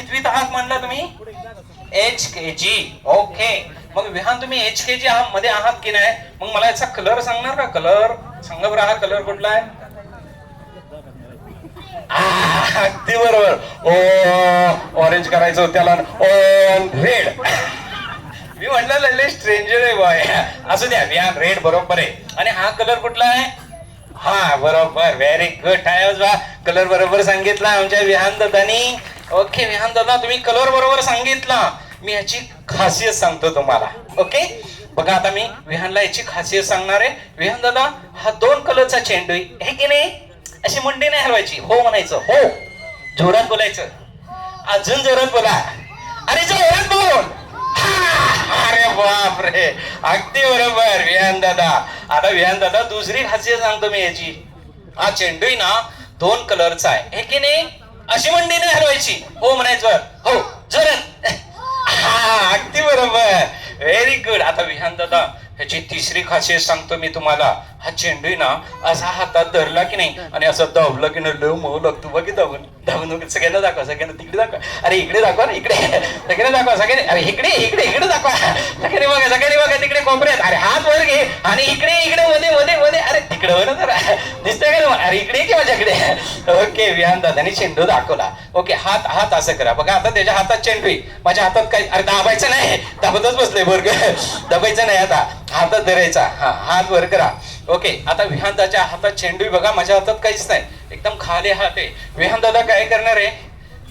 कितवीत आहात म्हणला तुम्ही? HKG. ओके, मग विहान तुम्ही HKG मध्ये आहात की नाही? मग मला याचा कलर सांगणार का? कलर सांगा बरं, हा कलर कुठला आहे? अगदी बरोबर. ओ ऑरेंज करायचं होतं त्याला, रेड. मी म्हटलं लय स्ट्रेंजर आहे बॉय. असू द्या, विहान रेड बरोबर आहे. आणि हा कलर कुठला आहे? हा बरोबर, व्हेरी गुड. कलर बरोबर सांगितला आमच्या विहान दादानी. ओके विहान दादा, तुम्ही कलर बरोबर सांगितला. मी याची खासियत सांगतो तुम्हाला. ओके बघा, आता मी विहानला याची खासियत सांगणार आहे. विहान दादा, हा 2 कलरचा चेंडू आहे की नाही? अशी मुंडी नाही हलवायची, हो म्हणायचं. हो, जोरात बोलायचं. अजून जोरात बोला. अरे जोरात बोल. अरे बाप रे, अगदी बरोबर विहान दादा. आता विहान दादा, दुसरी खासियत सांगतो मी याची. हा चेंडू ना 2 कलरचा आहे, हे की नाही? अशी मुंडी नाही हलवायची, हो म्हणायचं. हो, जोरात. हा, अगदी बरोबर, व्हेरी गुड. आता विहान दादा, ह्याची तिसरी खासियत सांगतो मी तुम्हाला. हा चेंडू ना असा हातात धरला की नाही आणि असं दाबलं की नाही, लव मोह लागतो बघ. दाबून दाबून सगळ्यांना दाखवा, सगळ्यांना तिकडे दाखवा. अरे इकडे दाखवा ना, इकडे सगळ्यांना दाखवा. सगळ्यांनी अरे इकडे इकडे इकडे दाखवा. सगळ्यांनी बघा, सगळ्यांनी बघा तिकडे कोपऱ्यात. अरे हात वर घे आणि इकडे इकडे मध्ये मध्ये मध्ये. अरे तिकडे वर जरा दिसतंय का तुम्हाला? अरे इकडे की माझ्याकडे. ओके, विहान दादानी चेंडू दाखवला. ओके, हात हात असं करा. बघा आता त्याच्या हातात चेंडू आहे, माझ्या हातात काय? अरे दाबायचं नाही, दाबतच बसलोय बरं. दाबायचं नाही, आता हातात धरायचा. हा, हात वर करा. ओके, आता विहान दादाच्या हातात चेंडू बघा, माझ्या हातात काहीच नाही, एकदम खाली हात आहे. विहान दादा काय करणार आहे?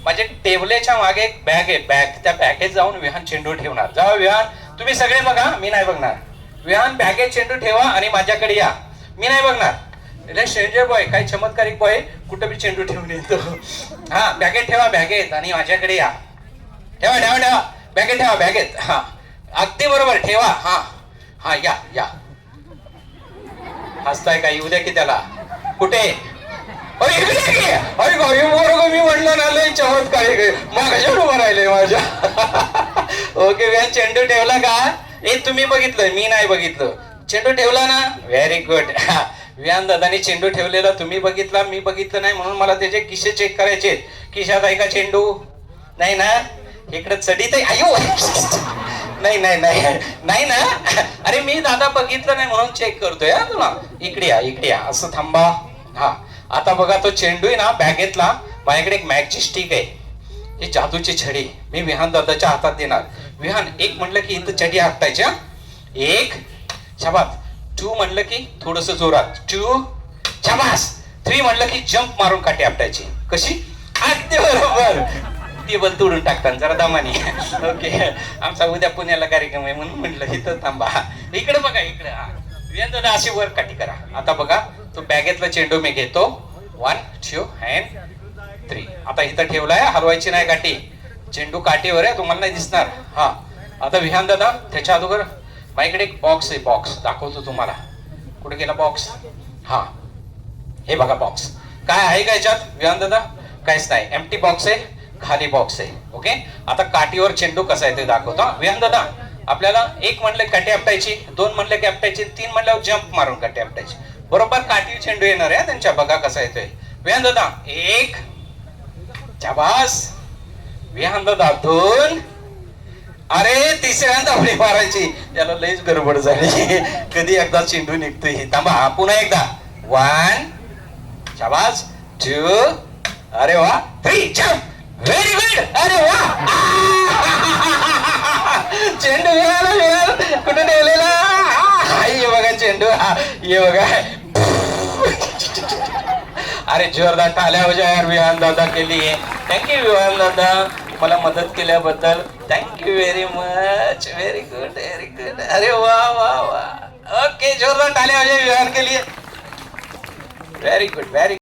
माझ्या टेबलेच्या मागे एक बॅग आहे, बॅग. त्या बॅगेत जाऊन विहान चेंडू ठेवणार. जावा विहान, तुम्ही सगळे बघा, मी नाही बघणार. विहान बॅगेत चेंडू ठेवा आणि माझ्याकडे या, मी नाही बघणार. स्ट्रेंजर बॉय, काही चमत्कारिक बॉय कुठं बी चेंडू ठेवून येतो. हा, बॅगेत ठेवा, बॅगेत, आणि माझ्याकडे या. ठेवा ठेवा ठेवा, बॅगेत ठेवा, बॅगेत. हा, अगदी बरोबर, ठेवा. हा हा, या या. हसताय का? येऊ द्या की त्याला. कुठे? अरे बरोबर, मी म्हणलं ना लय चमत्कारिक आहे, माझ्यावर उभं राहिलंय माझ्या. ओके विहान, चेंडू ठेवला का? हे तुम्ही बघितलं, मी नाही बघितलं. चेंडू ठेवला ना, व्हेरी गुड. विहान दादानी चेंडू ठेवलेला तुम्ही बघितला, मी बघितलं नाही, म्हणून मला त्याचे किस्से चेक करायचे. खिशात आहे का चेंडू? नाही ना? इकडे चढीत आहे? आयो, नाही नाही नाही नाही ना? अरे मी दादा बघितलं नाही म्हणून चेक करतोय तुला. इकडे या, इकडे या, असं थांबा. हा, आता बघा तो चेंडू आहे ना बॅगेतला. माझ्याकडे एक मॅगची स्टिक आहे, ही जादूची छडी. मी विहान दादाच्या हातात देणार. विहान, 1 म्हणलं की इथं छडी आपटायची. 1 शाबास. 2 म्हणलं की थोडस जोरात 2 शाबास. 3 म्हणलं की जंप मारून काठी आपटायची. कशी? अगदी बरोबर. टेबल तोडून टाकतात जरा दमानी. ओके, आमचा उद्या पुण्याला कार्यक्रम आहे म्हणून म्हटलं इथं थांबा. इकडे बघा, इकडे. विहान दादा अशी वर काठी करा. आता बघा, तो बॅगेतला चेंडू मी घेतो. 1 2 and 3. आता इथं ठेवलाय, हलवायची नाही काठी. चेंडू काठीवर आहे, तुम्हाला नाही दिसणार. हा, आता विहान दादा, त्याच्या अगोदर माझ्याकडे एक बॉक्स आहे, बॉक्स दाखवतो तुम्हाला. कुठे गेला बॉक्स? हा, हे बघा बॉक्स. काय आहे का याच्यात विहान दादा? काहीच नाही, एम्प्टी बॉक्स आहे, खाली बॉक्स आहे. ओके, आता काठीवर चेंडू कसा आहे ते दाखवतो. विहान दादा, आपल्याला 1 म्हणले काठी आपटायची, 2 म्हणले की आपटायची, 3 म्हणल्यावर जंप मारून काठी आपटायची. बरोबर काठी चेंडू येणार आहे त्यांच्या. बघा कसा येतोय विहान दादा. 1 शाबास. विहान दादा 2. अरे तिसऱ्यांदा उडी मारायची. याला लईच गडबड झाली. कधी एकदा चेंडू निघतोय. थांबा, पुन्हा एकदा. 1 शाबास. 2. अरे वा. 3 जंप. Very good. अरे वा, चेंडू मिळाला. कुठे ठेवलेला? ये बघा चेंडू. ये बघा. अरे जोरदार टाळ्या हो यार विहान दादा के लिए. थँक्यू विहान दादा, मला मदत केल्याबद्दल. Thank you very much. Very good, very good. अरे वा वा वा. ओके, जोरदार टाळ्या हो विहान के लिए. Very good, very